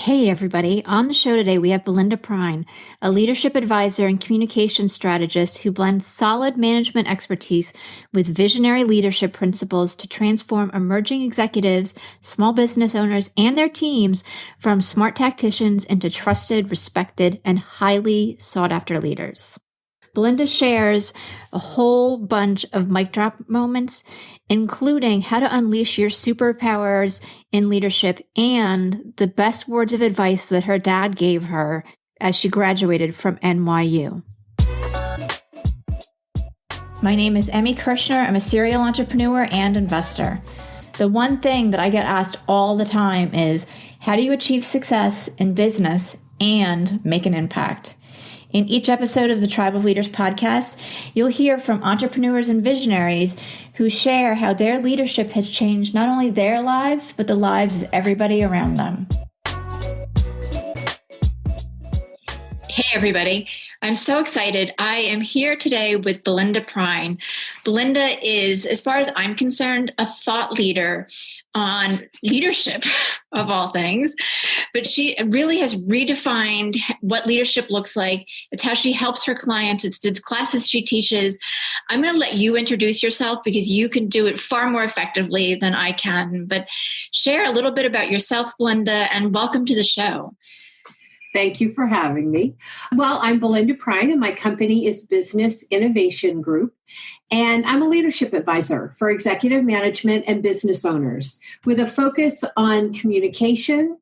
Hey, everybody. On the show today, we have Belinda Pruyne, a leadership advisor and communication strategist who blends solid management expertise with visionary leadership principles to transform emerging executives, small business owners, and their teams from smart tacticians into trusted, respected, and highly sought-after leaders. Belinda shares a whole bunch of mic drop moments, including how to unleash your superpowers in leadership and the best words of advice that her dad gave her as she graduated from NYU. My name is Emmy Kirshner. I'm a serial entrepreneur and investor. The one thing that I get asked all the time is, how do you achieve success in business and make an impact? In each episode of the Tribe of Leaders podcast, you'll hear from entrepreneurs and visionaries who share how their leadership has changed not only their lives, but the lives of everybody around them. Hey, everybody. I'm so excited. I am here today with Belinda Pruyne. Belinda is, as far as I'm concerned, a thought leader on leadership of all things, but she really has redefined what leadership looks like. It's how she helps her clients. It's the classes she teaches. I'm going to let you introduce yourself because you can do it far more effectively than I can, but share a little bit about yourself, Belinda, and welcome to the show. Thank you for having me. Well, I'm Belinda Pruyne, and my company is Business Innovation Group, and I'm a leadership advisor for executive management and business owners with a focus on communication.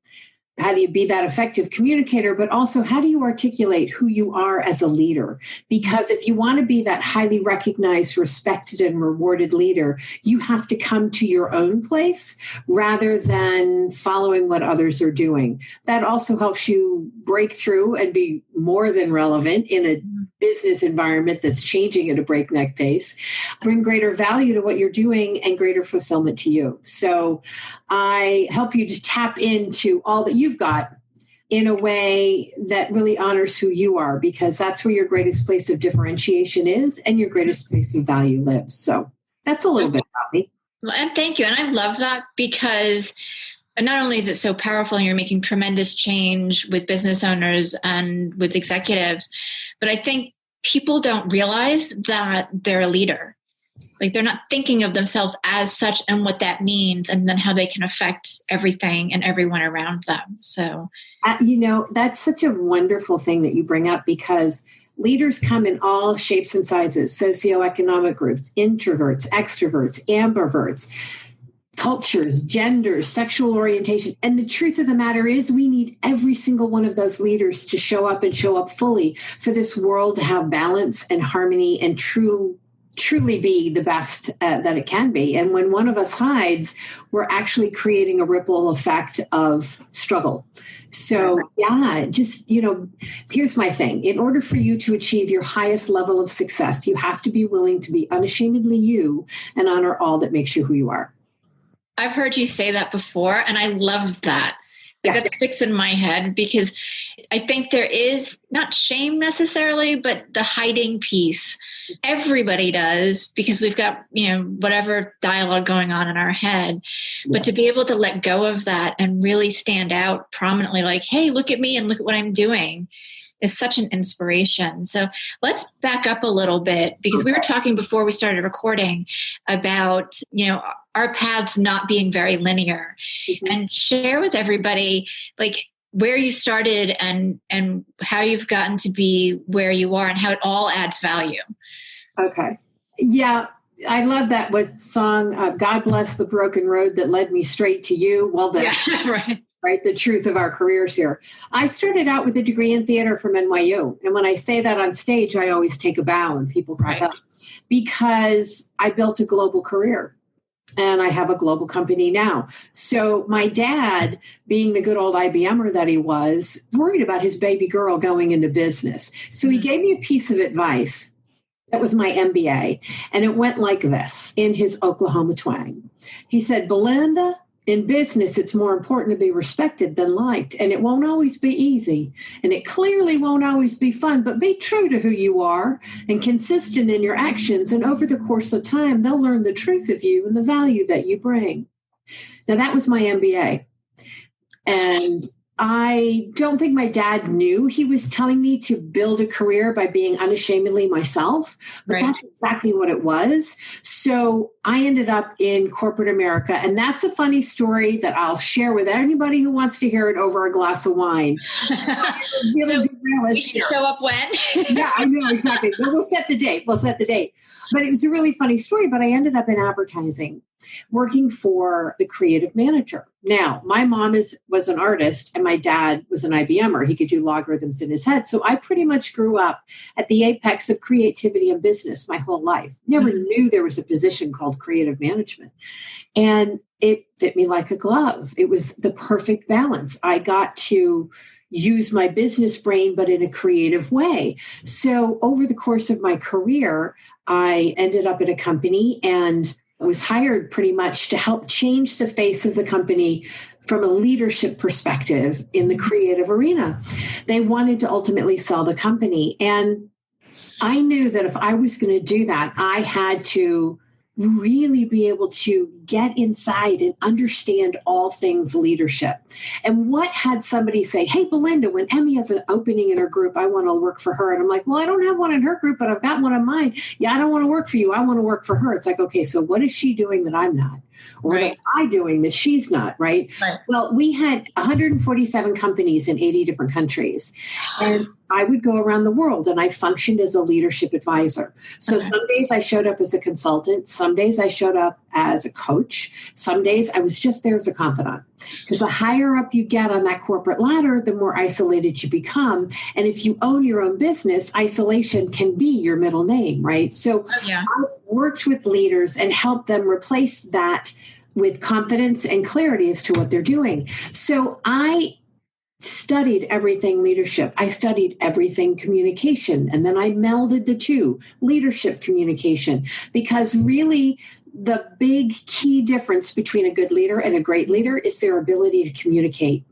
How do you be that effective communicator, but also how do you articulate who you are as a leader? Because if you want to be that highly recognized, respected, and rewarded leader, you have to come to your own place rather than following what others are doing. That also helps you break through and be more than relevant in a business environment that's changing at a breakneck pace, bring greater value to what you're doing and greater fulfillment to you. So I help you to tap into all that you've got in a way that really honors who you are, because that's where your greatest place of differentiation is and your greatest place of value lives. So that's a little bit about me. Well, and thank you. And I love that because not only is it so powerful and you're making tremendous change with business owners and with executives, but I think people don't realize that they're a leader. Like they're not thinking of themselves as such and what that means and then how they can affect everything and everyone around them. So, that's such a wonderful thing that you bring up, because leaders come in all shapes and sizes, socioeconomic groups, introverts, extroverts, ambiverts, cultures, genders, sexual orientation. And the truth of the matter is we need every single one of those leaders to show up and show up fully for this world to have balance and harmony and truly be the best that it can be. And when one of us hides, we're actually creating a ripple effect of struggle. So here's my thing. In order for you to achieve your highest level of success, you have to be willing to be unashamedly you and honor all that makes you who you are. I've heard you say that before, and I love that. That sticks in my head because I think there is not shame necessarily, but the hiding piece. Everybody does because we've got, whatever dialogue going on in our head. But to be able to let go of that and really stand out prominently, like, hey, look at me and look at what I'm doing, is such an inspiration. So let's back up a little bit because we were talking before we started recording about, our paths not being very linear, and share with everybody like where you started and how you've gotten to be where you are and how it all adds value. Okay. Yeah. I love that song, God Bless the Broken Road That Led Me Straight to You. Well, right? The truth of our careers here. I started out with a degree in theater from NYU. And when I say that on stage, I always take a bow and people crack up because I built a global career. And I have a global company now. So my dad, being the good old IBMer that he was, worried about his baby girl going into business. So he gave me a piece of advice. That was my MBA. And it went like this in his Oklahoma twang. He said, Belinda, in business, it's more important to be respected than liked, and it won't always be easy, and it clearly won't always be fun, but be true to who you are and consistent in your actions, and over the course of time, they'll learn the truth of you and the value that you bring. Now, that was my MBA. And I don't think my dad knew he was telling me to build a career by being unashamedly myself, but that's exactly what it was. So I ended up in corporate America. And that's a funny story that I'll share with anybody who wants to hear it over a glass of wine. Really so we should show up when? Yeah, I know, exactly. But we'll set the date. But it was a really funny story. But I ended up in advertising, working for the creative manager. Now, my mom was an artist and my dad was an IBMer. He could do logarithms in his head. So I pretty much grew up at the apex of creativity and business my whole life. Never knew there was a position called creative management. And it fit me like a glove. It was the perfect balance. I got to use my business brain, but in a creative way. So over the course of my career, I ended up at a company and was hired pretty much to help change the face of the company from a leadership perspective in the creative arena. They wanted to ultimately sell the company. And I knew that if I was going to do that, I had to really be able to get inside and understand all things leadership. And what had somebody say, hey, Belinda, when Emmy has an opening in her group, I want to work for her. And I'm like, well, I don't have one in her group, but I've got one in mine. Yeah, I don't want to work for you. I want to work for her. It's like, okay, so what is she doing that I'm not? Or what am I doing that she's not, right? Well, we had 147 companies in 80 different countries. And I would go around the world and I functioned as a leadership advisor. So some days I showed up as a consultant. Some days I showed up as a coach. Some days I was just there as a confidant. Because the higher up you get on that corporate ladder, the more isolated you become. And if you own your own business, isolation can be your middle name, right? So I've worked with leaders and helped them replace that with confidence and clarity as to what they're doing. So I studied everything leadership. I studied everything communication. And then I melded the two, leadership communication, because really the big key difference between a good leader and a great leader is their ability to communicate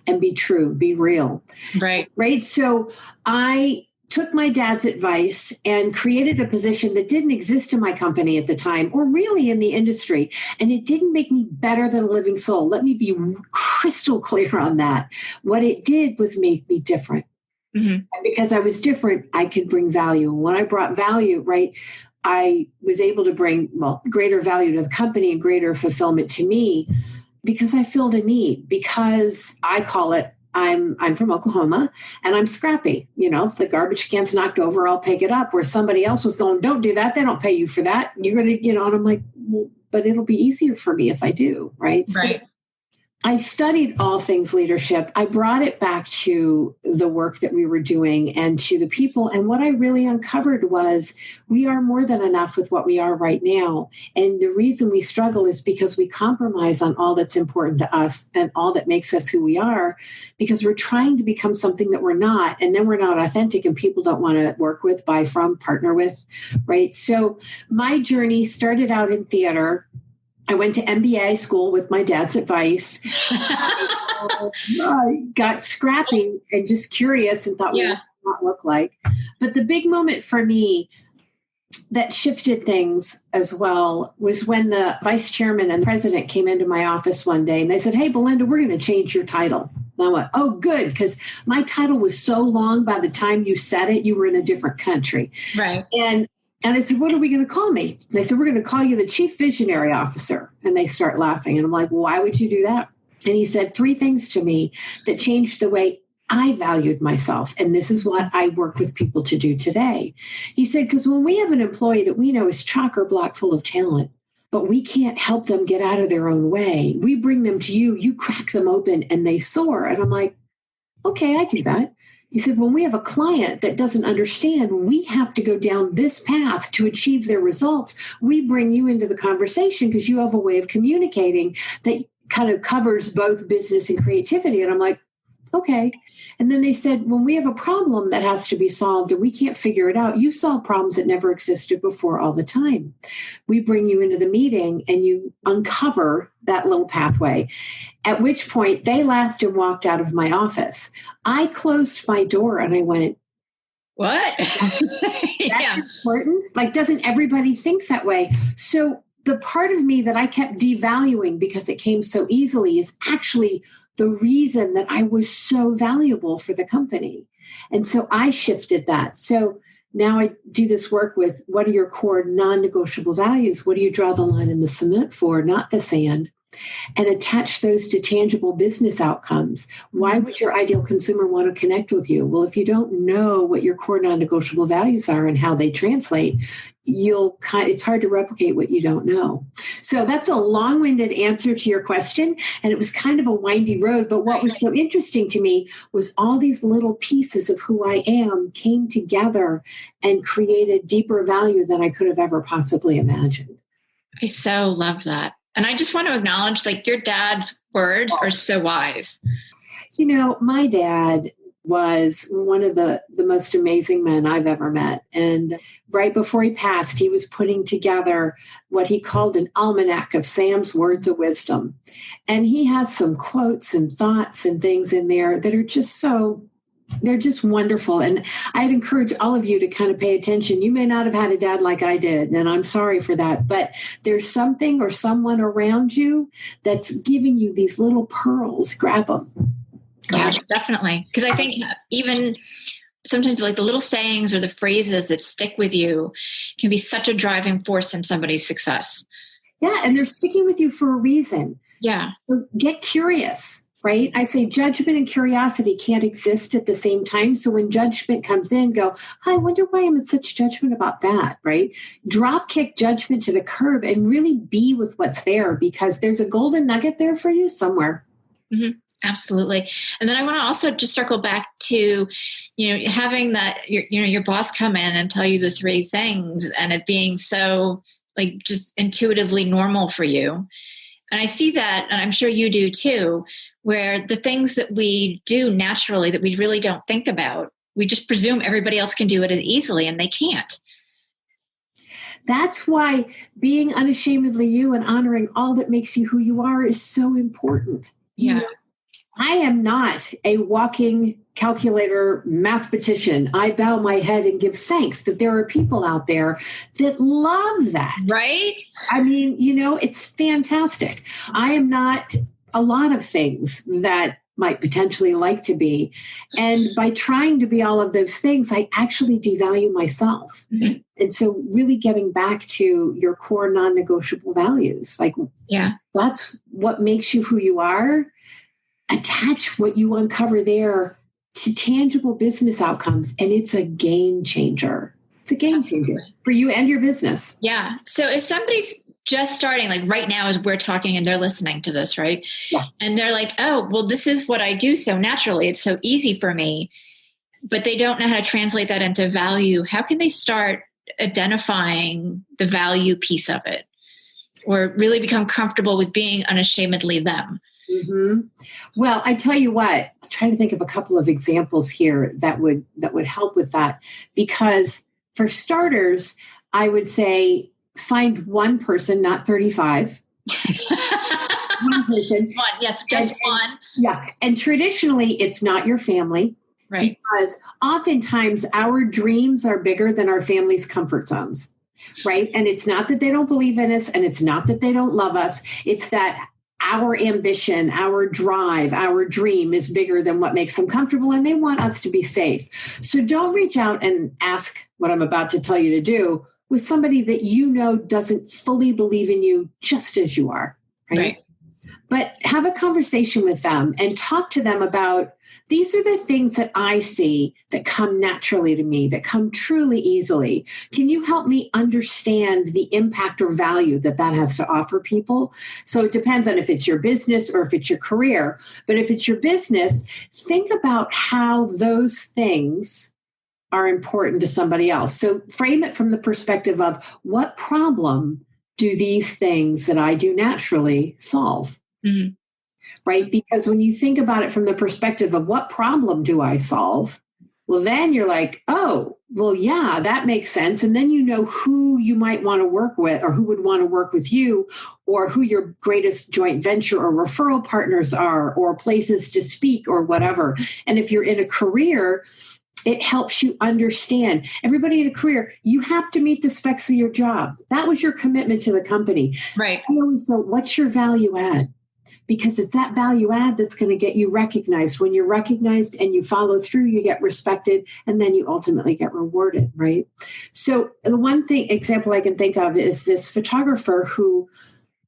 and be true, be real. Right. So I took my dad's advice and created a position that didn't exist in my company at the time or really in the industry. And it didn't make me better than a living soul. Let me be crystal clear on that. What it did was make me different. And because I was different, I could bring value. And when I brought value, right, I was able to bring, greater value to the company and greater fulfillment to me because I filled a need, because I call it, I'm from Oklahoma and I'm scrappy. You know, if the garbage can's knocked over, I'll pick it up. Where somebody else was going, don't do that. They don't pay you for that. You're going to, and I'm like, well, but it'll be easier for me if I do. Right. So I studied all things leadership. I brought it back to the work that we were doing and to the people. And what I really uncovered was we are more than enough with what we are right now. And the reason we struggle is because we compromise on all that's important to us and all that makes us who we are, because we're trying to become something that we're not. And then we're not authentic and people don't want to work with, buy from, partner with, right? So my journey started out in theater. I went to MBA school with my dad's advice. I got scrappy and just curious and thought, what does that look like? But the big moment for me that shifted things as well was when the vice chairman and the president came into my office one day and they said, hey, Belinda, we're going to change your title. And I went, oh, good, because my title was so long by the time you said it, you were in a different country. Right. And I said, what are we going to call me? They said, we're going to call you the Chief Visionary Officer. And they start laughing. And I'm like, why would you do that? And he said 3 things to me that changed the way I valued myself. And this is what I work with people to do today. He said, because when we have an employee that we know is chock or block full of talent, but we can't help them get out of their own way, we bring them to you, you crack them open and they soar. And I'm like, okay, I do that. He said, when we have a client that doesn't understand, we have to go down this path to achieve their results. We bring you into the conversation because you have a way of communicating that kind of covers both business and creativity. And I'm like, okay. And then they said, when we have a problem that has to be solved and we can't figure it out, you solve problems that never existed before all the time. We bring you into the meeting and you uncover that little pathway, at which point they laughed and walked out of my office. I closed my door and I went, what? That's important. Like, doesn't everybody think that way? So the part of me that I kept devaluing because it came so easily is actually the reason that I was so valuable for the company. And so I shifted that. So now I do this work with what are your core non-negotiable values? What do you draw the line in the cement for, not the sand? And attach those to tangible business outcomes. Why would your ideal consumer want to connect with you? Well, if you don't know what your core non-negotiable values are and how they translate, it's hard to replicate what you don't know. So that's a long-winded answer to your question. And it was kind of a windy road. But what was so interesting to me was all these little pieces of who I am came together and created deeper value than I could have ever possibly imagined. I so love that. And I just want to acknowledge, like, your dad's words are so wise. You know, my dad was one of the most amazing men I've ever met. And right before he passed, he was putting together what he called an almanac of Sam's words of wisdom. And he has some quotes and thoughts and things in there that are just they're just wonderful. And I'd encourage all of you to kind of pay attention. You may not have had a dad like I did, and I'm sorry for that, but there's something or someone around you that's giving you these little pearls. Grab them. Yeah, definitely. Because I think even sometimes like the little sayings or the phrases that stick with you can be such a driving force in somebody's success. Yeah, and they're sticking with you for a reason. Yeah. So get curious. Right? I say judgment and curiosity can't exist at the same time. So when judgment comes in, go, I wonder why I'm in such judgment about that, right? Drop kick judgment to the curb and really be with what's there, because there's a golden nugget there for you somewhere. Mm-hmm. Absolutely. And then I want to also just circle back to, having that, your boss come in and tell you the three things and it being so like just intuitively normal for you. And I see that, and I'm sure you do too, where the things that we do naturally that we really don't think about, we just presume everybody else can do it as easily, and they can't. That's why being unashamedly you and honoring all that makes you who you are is so important. Yeah. I am not a walking calculator mathematician. I bow my head and give thanks that there are people out there that love that. Right? I mean, it's fantastic. I am not a lot of things that might potentially like to be. And by trying to be all of those things, I actually devalue myself. Mm-hmm. And so really getting back to your core non-negotiable values, that's what makes you who you are. Attach what you uncover there to tangible business outcomes, and it's a game changer. It's a game changer for you and your business. Yeah. So if somebody's just starting, like right now as we're talking and they're listening to this, right? Yeah. And they're like, oh, well, this is what I do so naturally. It's so easy for me, but they don't know how to translate that into value. How can they start identifying the value piece of it, or really become comfortable with being unashamedly them? Mm-hmm. Well, I tell you what, I'm trying to think of a couple of examples here that would help with that. Because for starters, I would say find one person, not 35. One person. One, yes, just one. Yeah. And traditionally, it's not your family. Right. Because oftentimes our dreams are bigger than our family's comfort zones. Right. And it's not that they don't believe in us, and it's not that they don't love us. It's that our ambition, our drive, our dream is bigger than what makes them comfortable, and they want us to be safe. So don't reach out and ask what I'm about to tell you to do with somebody that doesn't fully believe in you just as you are. Right? But have a conversation with them and talk to them about, these are the things that I see that come naturally to me, that come truly easily. Can you help me understand the impact or value that has to offer people? So it depends on if it's your business or if it's your career. But if it's your business, think about how those things are important to somebody else. So frame it from the perspective of, what problem do these things that I do naturally solve? Mm-hmm. Right? Because when you think about it from the perspective of, what problem do I solve? Well, then you're like, oh, well, yeah, that makes sense. And then you know who you might want to work with, or who would want to work with you, or who your greatest joint venture or referral partners are, or places to speak, or whatever. And if you're in a career, it helps you understand. Everybody in a career, you have to meet the specs of your job. That was your commitment to the company. Right. I always go, what's your value add? because it's that value add that's going to get you recognized. When you're recognized and you follow through, you get respected, and then you ultimately get rewarded, right? So the one example I can think of is this photographer who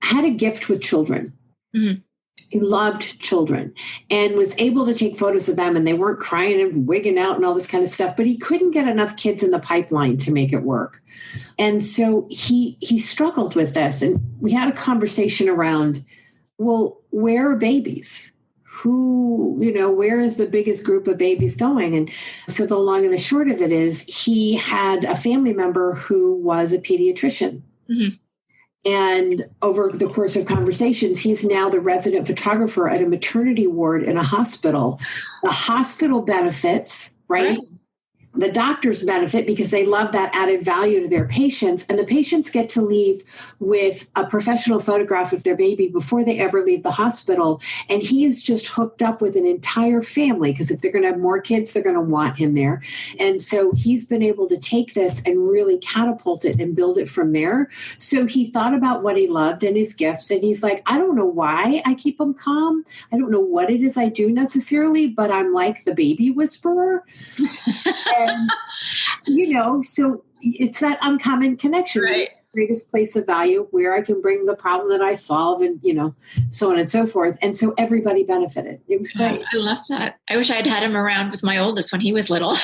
had a gift with children. Mm-hmm. He loved children and was able to take photos of them, and they weren't crying and wigging out and all this kind of stuff, but he couldn't get enough kids in the pipeline to make it work. And so he struggled with this, and we had a conversation around, well, where are babies? Where is the biggest group of babies going? And so the long and the short of it is he had a family member who was a pediatrician. Mm-hmm. And over the course of conversations, he's now the resident photographer at a maternity ward in a hospital. The hospital benefits, right? The doctors benefit because they love that added value to their patients. And the patients get to leave with a professional photograph of their baby before they ever leave the hospital. And he is just hooked up with an entire family, because if they're going to have more kids, they're going to want him there. And so he's been able to take this and really catapult it and build it from there. So he thought about what he loved and his gifts. And he's like, I don't know why I keep them calm. I don't know what it is I do necessarily, but I'm like the baby whisperer. And, so it's that uncommon connection, right? Greatest place of value, where I can bring the problem that I solve, and, so on and so forth. And so everybody benefited. It was great. I love that. I wish I'd had him around with my oldest when he was little.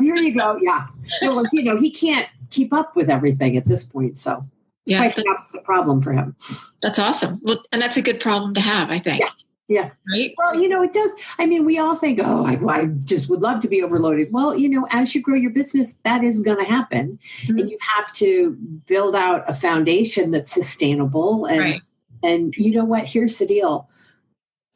Here you go. Yeah. Well, he can't keep up with everything at this point. So that's the problem for him. That's awesome. Well, and that's a good problem to have, I think. Yeah. Right. Well, it does. I mean, we all think, I just would love to be overloaded. Well, as you grow your business, that is going to happen. Mm-hmm. And you have to build out a foundation that's sustainable. And you know what? Here's the deal.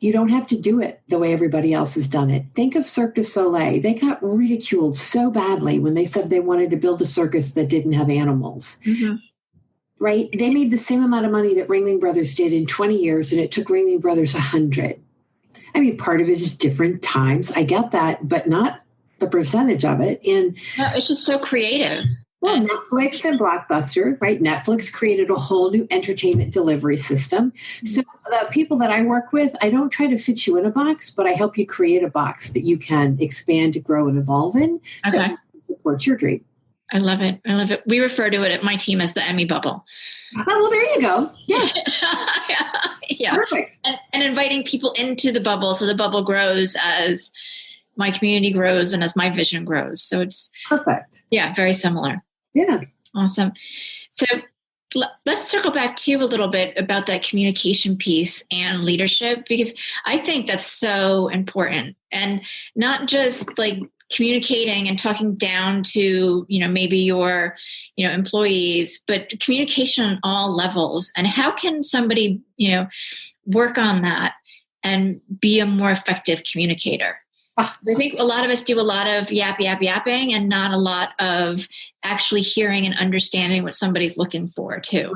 You don't have to do it the way everybody else has done it. Think of Cirque du Soleil. They got ridiculed so badly when they said they wanted to build a circus that didn't have animals. Mm-hmm. Right? They made the same amount of money that Ringling Brothers did in 20 years, and it took Ringling Brothers 100. I mean, part of it is different times. I get that, but not the percentage of it. And no, it's just so creative. Well, Netflix and Blockbuster, right? Netflix created a whole new entertainment delivery system. So the people that I work with, I don't try to fit you in a box, but I help you create a box that you can expand, grow, and evolve in. Okay. That supports your dream. I love it. We refer to it at my team as the Emmy bubble. Oh, well, there you go. Yeah. Yeah. Perfect. And inviting people into the bubble so the bubble grows as my community grows and as my vision grows. So it's perfect. Yeah, very similar. Yeah. Awesome. So let's circle back to you a little bit about that communication piece and leadership, because I think that's so important, and not just like communicating and talking down to, maybe your, employees, but communication on all levels. And how can somebody, work on that and be a more effective communicator? I think a lot of us do a lot of yapping and not a lot of actually hearing and understanding what somebody's looking for too.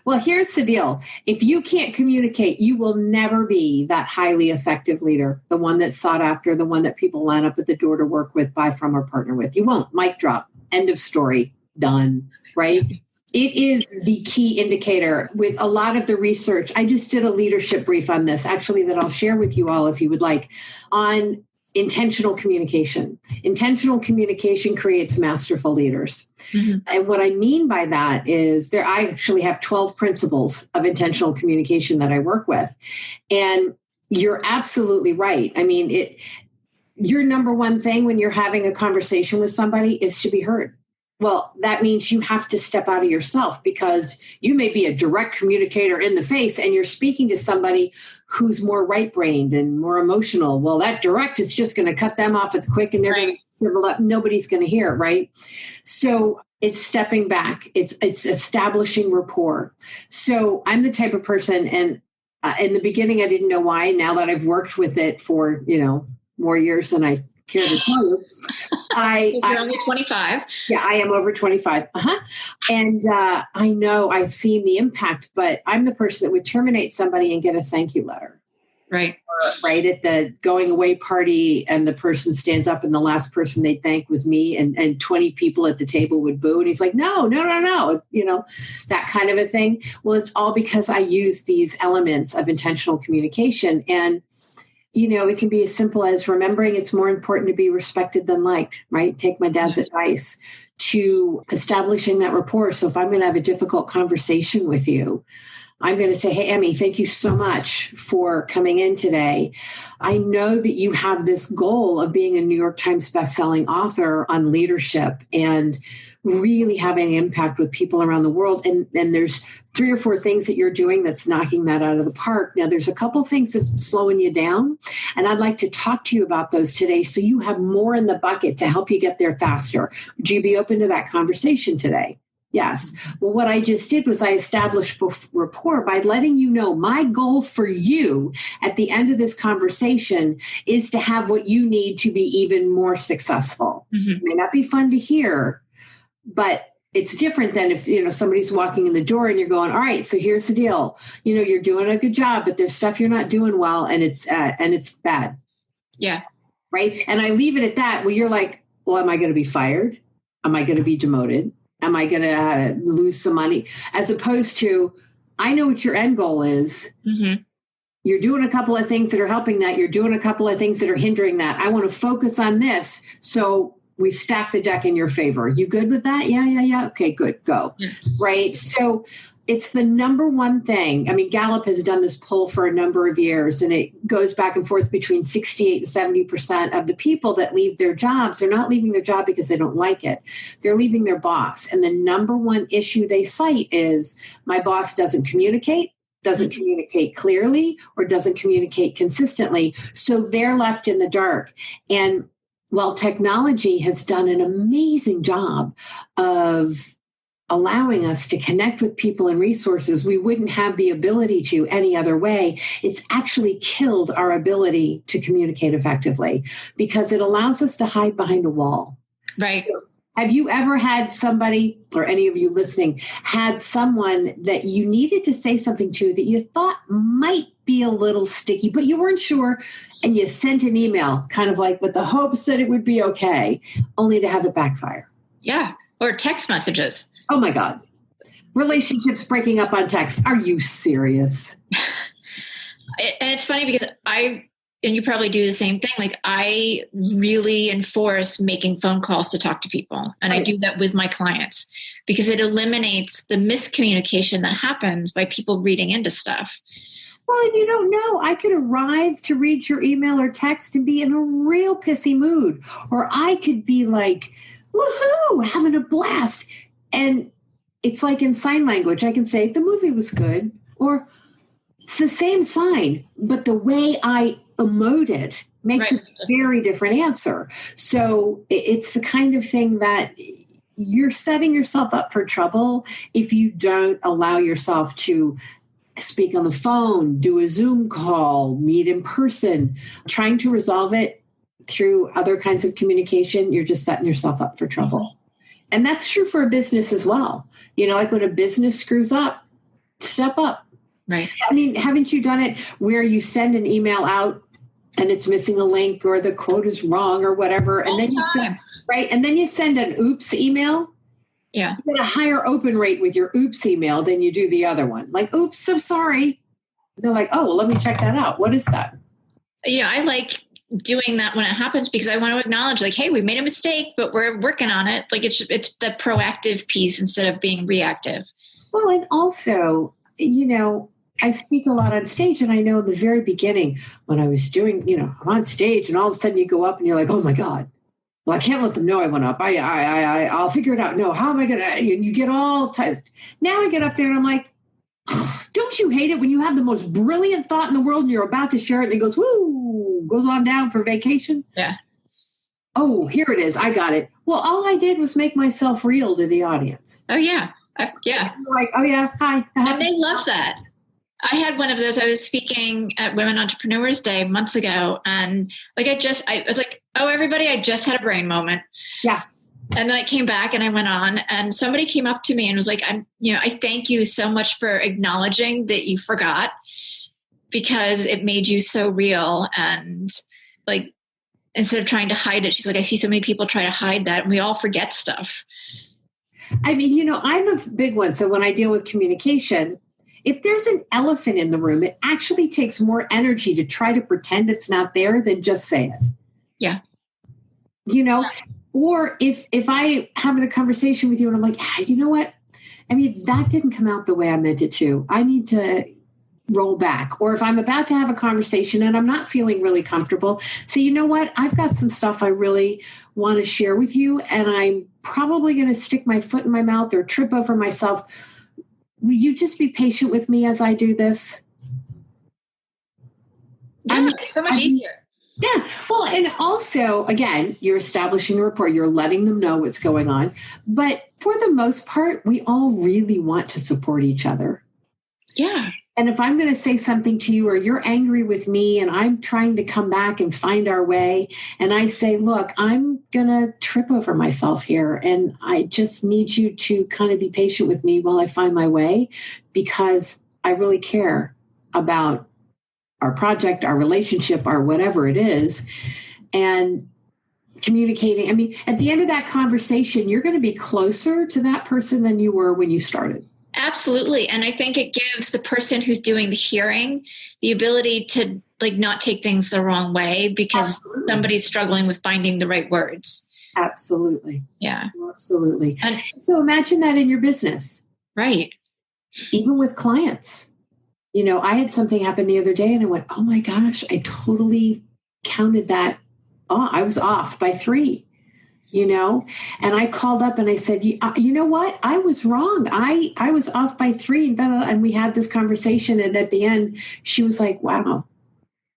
Well, here's the deal. If you can't communicate, you will never be that highly effective leader, the one that's sought after, the one that people line up at the door to work with, buy from, or partner with. You won't. Mic drop. End of story. Done. Right? It is the key indicator with a lot of the research. I just did a leadership brief on this, actually, that I'll share with you all if you would like, on intentional communication. Intentional communication creates masterful leaders. Mm-hmm. And what I mean by that is I actually have 12 principles of intentional communication that I work with. And you're absolutely right. I mean, your number one thing when you're having a conversation with somebody is to be heard. Well, that means you have to step out of yourself, because you may be a direct communicator in the face and you're speaking to somebody who's more right-brained and more emotional. Well, that direct is just going to cut them off at the quick, and they're going to shrivel up. Nobody's going to hear, right? So it's stepping back. It's establishing rapport. So I'm the type of person, and in the beginning, I didn't know why. Now that I've worked with it for, more years than I care to tell you. You're only 25. Yeah, I am over 25. And I know I've seen the impact, but I'm the person that would terminate somebody and get a thank you letter. Right. Right at the going away party, and the person stands up and the last person they thank was me, and 20 people at the table would boo. And he's like, no, that kind of a thing. Well, it's all because I use these elements of intentional communication. And, it can be as simple as remembering it's more important to be respected than liked, right? Take my dad's advice, to establishing that rapport. So if I'm going to have a difficult conversation with you, I'm going to say, hey, Emmy, thank you so much for coming in today. I know that you have this goal of being a New York Times bestselling author on leadership and really having an impact with people around the world. And there's 3 or 4 things that you're doing that's knocking that out of the park. Now, there's a couple things that's slowing you down, and I'd like to talk to you about those today so you have more in the bucket to help you get there faster. Would you be open to that conversation today? Yes. Well, what I just did was I established rapport by letting you know my goal for you at the end of this conversation is to have what you need to be even more successful. It may not be fun to hear, but it's different than if, somebody's walking in the door and you're going, all right, so here's the deal. You're doing a good job, but there's stuff you're not doing well, and it's bad. Yeah. Right. And I leave it at that. Well, you're like, well, am I going to be fired? Am I going to be demoted? Am I going to lose some money? As opposed to, I know what your end goal is. Mm-hmm. You're doing a couple of things that are helping that. You're doing a couple of things that are hindering that. I want to focus on this. So we've stacked the deck in your favor. You good with that? Yeah. Okay, good. Go. Yeah. Right. So it's the number one thing. I mean, Gallup has done this poll for a number of years, and it goes back and forth between 68 and 70% of the people that leave their jobs. They're not leaving their job because they don't like it. They're leaving their boss. And the number one issue they cite is my boss doesn't communicate clearly, or doesn't communicate consistently. So they're left in the dark. And while technology has done an amazing job of allowing us to connect with people and resources we wouldn't have the ability to any other way, it's actually killed our ability to communicate effectively because it allows us to hide behind a wall. Right. So, have you ever had somebody, or any of you listening, had someone that you needed to say something to that you thought might be a little sticky, but you weren't sure, and you sent an email kind of like with the hopes that it would be okay, only to have it backfire? Yeah. Or text messages. Oh my God. Relationships breaking up on text. Are you serious? And it's funny because and you probably do the same thing. Like, I really enforce making phone calls to talk to people. And right. I do that with my clients because it eliminates the miscommunication that happens by people reading into stuff. Well, and you don't know. I could arrive to read your email or text and be in a real pissy mood. Or I could be like, woohoo, having a blast. And it's like in sign language, I can say the movie was good, or it's the same sign, but the way I emote it makes right. a very different answer. So it's the kind of thing that you're setting yourself up for trouble if you don't allow yourself to speak on the phone, do a Zoom call, meet in person. Trying to resolve it through other kinds of communication, you're just setting yourself up for trouble. And that's true for a business as well. Like when a business screws up, step up. Right. I mean, haven't you done it where you send an email out and it's missing a link or the quote is wrong or whatever, and then you send an oops email? Yeah. You get a higher open rate with your oops email than you do the other one. Like, oops, so sorry. They're like, oh, well, let me check that out. What is that? I like doing that when it happens because I want to acknowledge, like, hey, we made a mistake, but we're working on it. Like, it's the proactive piece instead of being reactive. Well, and also, I speak a lot on stage, and I know in the very beginning when I was doing, I'm on stage, and all of a sudden you go up and you're like, oh my God, well, I can't let them know I went up. I'll figure it out. No, how am I going to, and you get all tight. Now I get up there and I'm like, don't you hate it when you have the most brilliant thought in the world and you're about to share it and it goes, woo, goes on down for vacation? Yeah. Oh, here it is. I got it. Well, all I did was make myself real to the audience. Oh, yeah. Yeah. Like, oh, yeah. Hi. And they love that. I had one of those. I was speaking at Women Entrepreneurs Day months ago. And I was like, oh, everybody, I just had a brain moment. Yeah. And then I came back and I went on, and somebody came up to me and was like, I thank you so much for acknowledging that you forgot. because it made you so real. And like, instead of trying to hide it, she's like, I see so many people try to hide that, and we all forget stuff. I mean, I'm a big one. So when I deal with communication, if there's an elephant in the room, it actually takes more energy to try to pretend it's not there than just say it. Yeah. Or if I having a conversation with you and I'm like, you know what? I mean, that didn't come out the way I meant it to. I need to roll back. Or if I'm about to have a conversation and I'm not feeling really comfortable, say, you know what? I've got some stuff I really want to share with you, and I'm probably going to stick my foot in my mouth or trip over myself. Will you just be patient with me as I do this? Yeah, it's so much easier. Yeah. Well, and also, again, you're establishing a rapport. You're letting them know what's going on. But for the most part, we all really want to support each other. Yeah. And if I'm going to say something to you, or you're angry with me and I'm trying to come back and find our way, and I say, look, I'm going to trip over myself here, and I just need you to kind of be patient with me while I find my way, because I really care about our project, our relationship, our whatever it is. And communicating, I mean, at the end of that conversation, you're going to be closer to that person than you were when you started. Absolutely. And I think it gives the person who's doing the hearing the ability to like not take things the wrong way because somebody's struggling with finding the right words. Absolutely. Yeah. Absolutely. And so imagine that in your business. Right. Even with clients. I had something happen the other day and I went, oh my gosh, I totally counted that. Oh, I was off by 3. And I called up and I said, you know what? I was wrong. I was off by 3. And we had this conversation. And at the end, she was like, wow,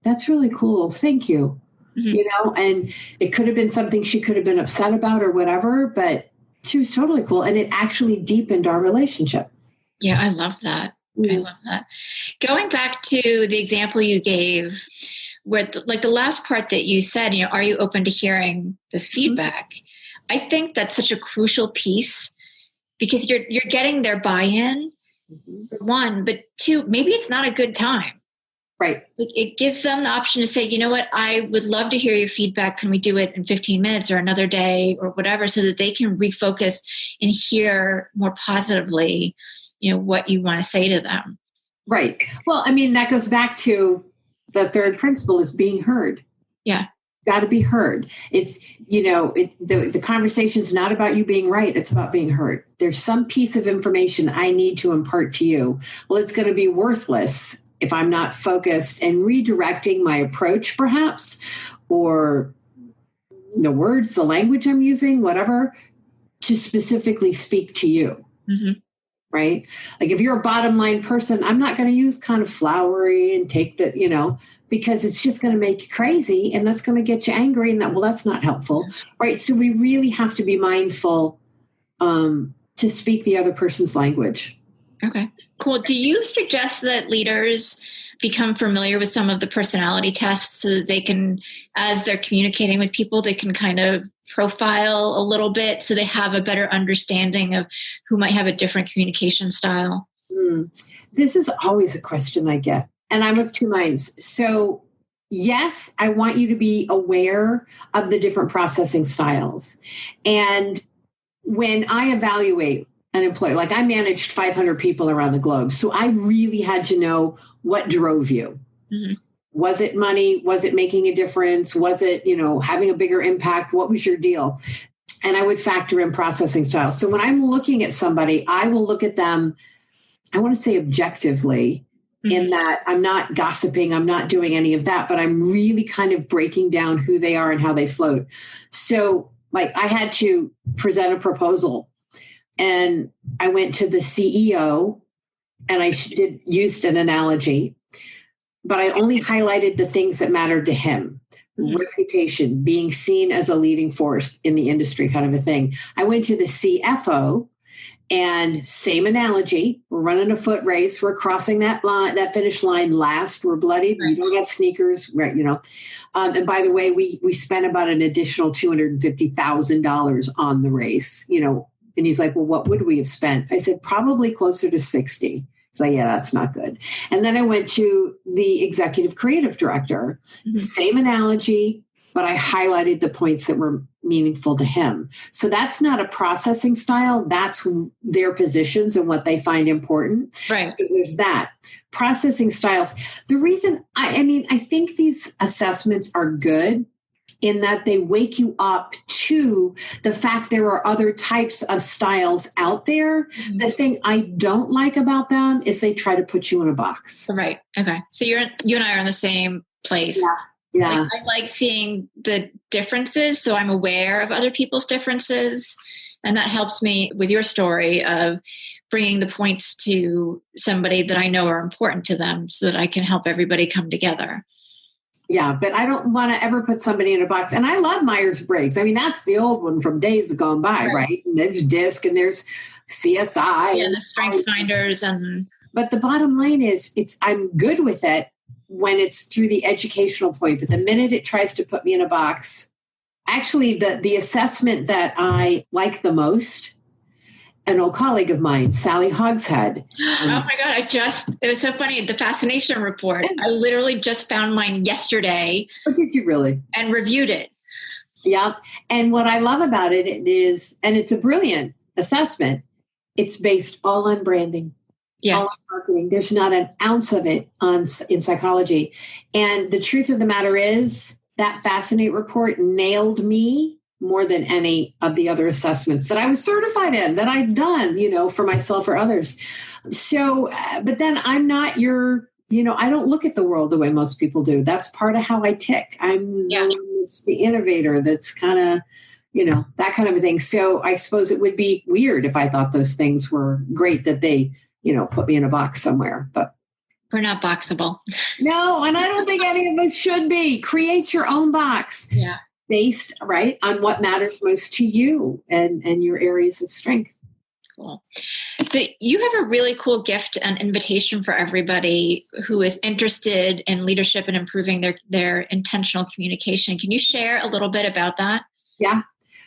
that's really cool. Thank you. Mm-hmm. And it could have been something she could have been upset about or whatever, but she was totally cool. And it actually deepened our relationship. Yeah, I love that. Mm-hmm. I love that. Going back to the example you gave, where the last part that you said, are you open to hearing this feedback? Mm-hmm. I think that's such a crucial piece because you're getting their buy-in, mm-hmm. 1, but 2, maybe it's not a good time. Right. It gives them the option to say, you know what, I would love to hear your feedback. Can we do it in 15 minutes or another day or whatever, so that they can refocus and hear more positively, what you want to say to them. Right. Well, I mean, that goes back to the third principle is being heard. Yeah. Got to be heard. It's, the conversation is not about you being right. It's about being heard. There's some piece of information I need to impart to you. Well, it's going to be worthless if I'm not focused and redirecting my approach, perhaps, or the words, the language I'm using, whatever, to specifically speak to you. Mm-hmm. Right? Like if you're a bottom line person, I'm not going to use kind of flowery and take that, because it's just going to make you crazy and that's going to get you angry and that's not helpful. Right. So we really have to be mindful to speak the other person's language. Okay, cool. Do you suggest that leaders become familiar with some of the personality tests so that they can, as they're communicating with people, they can kind of profile a little bit so they have a better understanding of who might have a different communication style? This is always a question I get, and I'm of 2 minds. So yes, I want you to be aware of the different processing styles. And when I evaluate an employee, like I managed 500 people around the globe. So I really had to know what drove you. Mm-hmm. Was it money? Was it making a difference? Was it, having a bigger impact? What was your deal? And I would factor in processing styles. So when I'm looking at somebody, I will look at them, I want to say objectively, mm-hmm. in that I'm not gossiping. I'm not doing any of that, but I'm really kind of breaking down who they are and how they float. So like I had to present a proposal. And I went to the CEO and I used an analogy, but I only highlighted the things that mattered to him. Mm-hmm. Reputation, being seen as a leading force in the industry kind of a thing. I went to the CFO and same analogy. We're running a foot race. We're crossing that finish line last. We're bloodied. Right. We don't have sneakers, right? And by the way, we spent about an additional $250,000 on the race, And he's like, well, what would we have spent? I said, probably closer to 60. So yeah, that's not good. And then I went to the executive creative director. Same analogy, but I highlighted the points that were meaningful to him. So that's not a processing style. That's their positions and what they find important. Right. So there's that. Processing styles. The reason, I think these assessments are good in that they wake you up to the fact there are other types of styles out there. The thing I don't like about them is they try to put you in a box. Right. Okay. So you and I are in the same place. Yeah. Like, I like seeing the differences, so I'm aware of other people's differences. And that helps me with your story of bringing the points to somebody that I know are important to them so that I can help everybody come together. Yeah, but I don't want to ever put somebody in a box. And I love Myers-Briggs. I mean, that's the old one from days gone by, right? And there's DISC and there's CSI. Yeah, the strengths finders. But the bottom line is, I'm good with it when it's through the educational point. But the minute it tries to put me in a box, actually, the assessment that I like the most, an old colleague of mine, Sally Hogshead. Oh my God, it was so funny. The fascination report, I literally just found mine yesterday. Oh, did you really? And reviewed it. Yep. And what I love about it is, and it's a brilliant assessment, it's based all on branding. Yeah. All on marketing. There's not an ounce of it in psychology. And the truth of the matter is that Fascinate report nailed me more than any of the other assessments that I was certified in, that I'd done, for myself or others. So, but then I'm not I don't look at the world the way most people do. That's part of how I tick. It's the innovator that's kind of, that kind of a thing. So I suppose it would be weird if I thought those things were great that they, put me in a box somewhere, but we're not boxable. No, and I don't think any of us should be. Create your own box. Yeah. Based on what matters most to you and your areas of strength. Cool. So you have a really cool gift and invitation for everybody who is interested in leadership and improving their intentional communication. Can you share a little bit about that? Yeah.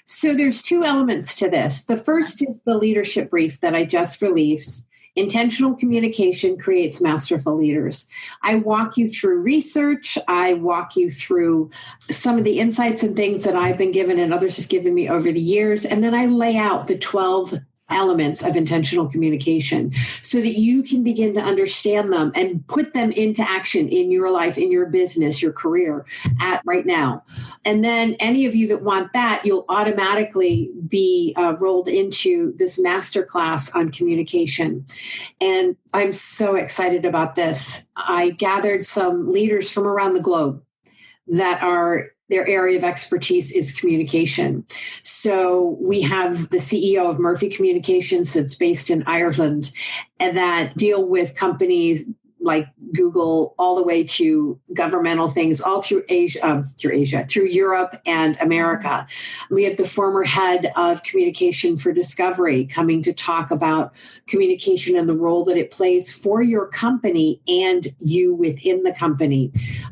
So there's two elements to this. The first is the leadership brief that I just released. Intentional communication creates masterful leaders. I walk you through research. I walk you through some of the insights and things that I've been given and others have given me over the years. And then I lay out the 12 elements of intentional communication so that you can begin to understand them and put them into action in your life, in your business, your career at right now. And then any of you that want that, you'll automatically be rolled into this masterclass on communication. And I'm so excited about this. I gathered some leaders from around the globe that their area of expertise is communication. So we have the CEO of Murphy Communications that's based in Ireland and that deal with companies like Google all the way to governmental things all through through Europe and America. We have the former head of communication for Discovery coming to talk about communication and the role that it plays for your company and you within the company.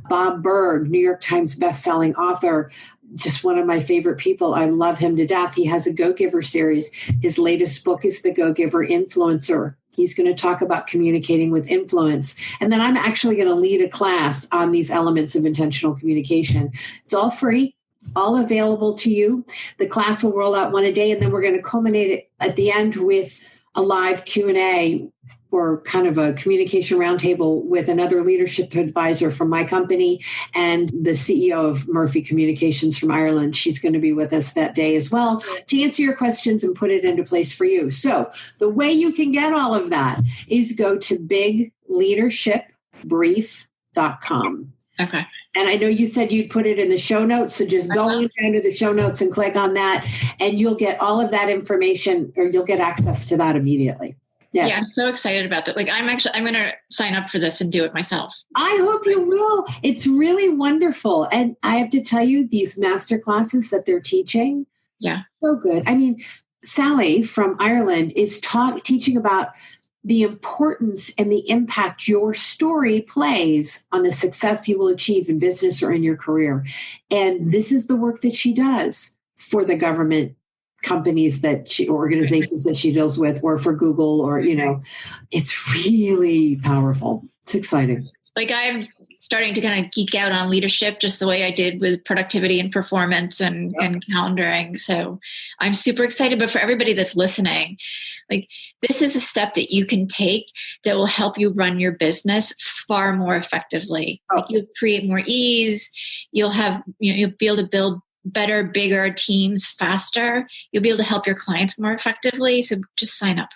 Bob Berg, New York Times bestselling author, just one of my favorite people. I love him to death. He has a Go-Giver series. His latest book is The Go-Giver Influencer. He's going to talk about communicating with influence. And then I'm actually going to lead a class on these elements of intentional communication. It's all free, all available to you. The class will roll out one a day, and then we're going to culminate it at the end with a live Q&A or kind of a communication roundtable with another leadership advisor from my company and the CEO of Murphy Communications from Ireland. She's going to be with us that day as well to answer your questions and put it into place for you. So the way you can get all of that is go to bigleadershipbrief.com. Okay. And I know you said you'd put it in the show notes, so just go into the show notes and click on that, and you'll get all of that information, or you'll get access to that immediately. Yes. Yeah, I'm so excited about that. Like, I'm going to sign up for this and do it myself. I hope you will. It's really wonderful. And I have to tell you, these master classes that they're teaching, so good. I mean, Sally from Ireland is teaching about the importance and the impact your story plays on the success you will achieve in business or in your career. And this is the work that she does for the government companies organizations that she deals with, or for Google, or, it's really powerful. It's exciting. Like, I'm starting to kind of geek out on leadership just the way I did with productivity and performance and calendaring. So I'm super excited. But for everybody that's listening, like, this is a step that you can take that will help you run your business far more effectively. Like, you'll create more ease. You'll have, you'll be able to build better, bigger teams faster. You'll be able to help your clients more effectively. So just sign up.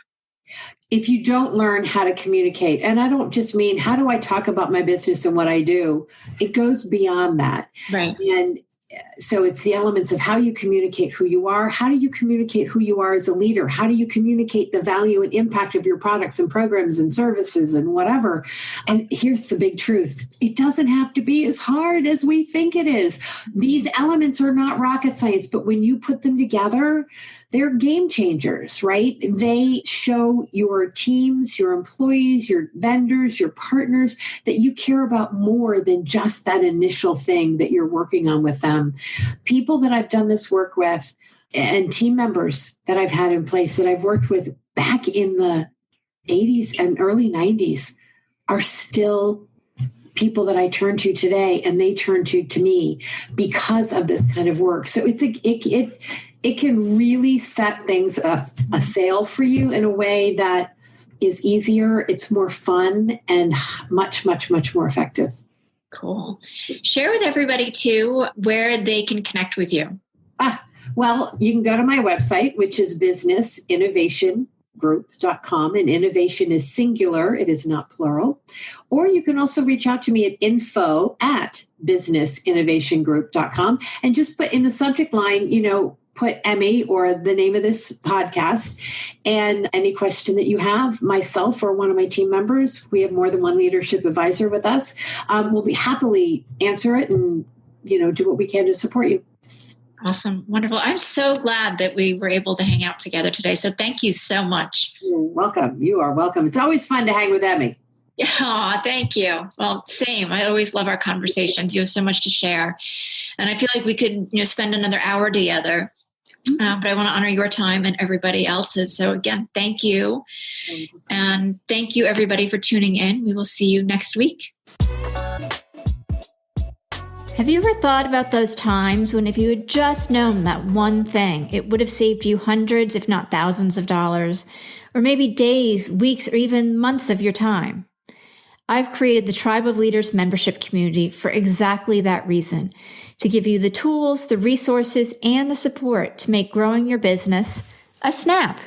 If you don't learn how to communicate, and I don't just mean how do I talk about my business and what I do, it goes beyond that. Right. And so it's the elements of how you communicate who you are. How do you communicate who you are as a leader? How do you communicate the value and impact of your products and programs and services and whatever? And here's the big truth. It doesn't have to be as hard as we think it is. These elements are not rocket science, but when you put them together, they're game changers, right? They show your teams, your employees, your vendors, your partners that you care about more than just that initial thing that you're working on with them. People that I've done this work with and team members that I've had in place that I've worked with back in the 80s and early 90s are still people that I turn to today, and they turn to me because of this kind of work. So it can really set things a sail for you in a way that is easier, it's more fun, and much, much, much more effective. Cool. Share with everybody too where they can connect with you. Well, you can go to my website, which is businessinnovationgroup.com, and innovation is singular. It is not plural. Or you can also reach out to me at info@businessinnovationgroup.com and just put in the subject line, put Emmy or the name of this podcast, and any question that you have, myself or one of my team members, we have more than one leadership advisor with us, we'll be happily answer it and, do what we can to support you. Awesome. Wonderful. I'm so glad that we were able to hang out together today. So thank you so much. You're welcome. You are welcome. It's always fun to hang with Emmy. Oh, thank you. Well, same. I always love our conversations. You have so much to share. And I feel like we could, spend another hour together. But I want to honor your time and everybody else's. So again, thank you. And thank you, everybody, for tuning in. We will see you next week. Have you ever thought about those times when if you had just known that one thing, it would have saved you hundreds, if not thousands of dollars, or maybe days, weeks, or even months of your time? I've created the Tribe of Leaders membership community for exactly that reason, to give you the tools, the resources, and the support to make growing your business a snap.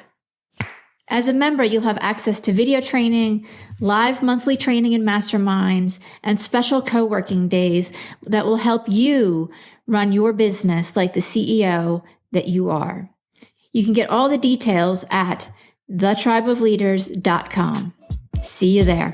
As a member, you'll have access to video training, live monthly training and masterminds, and special co-working days that will help you run your business like the CEO that you are. You can get all the details at thetribeofleaders.com. See you there.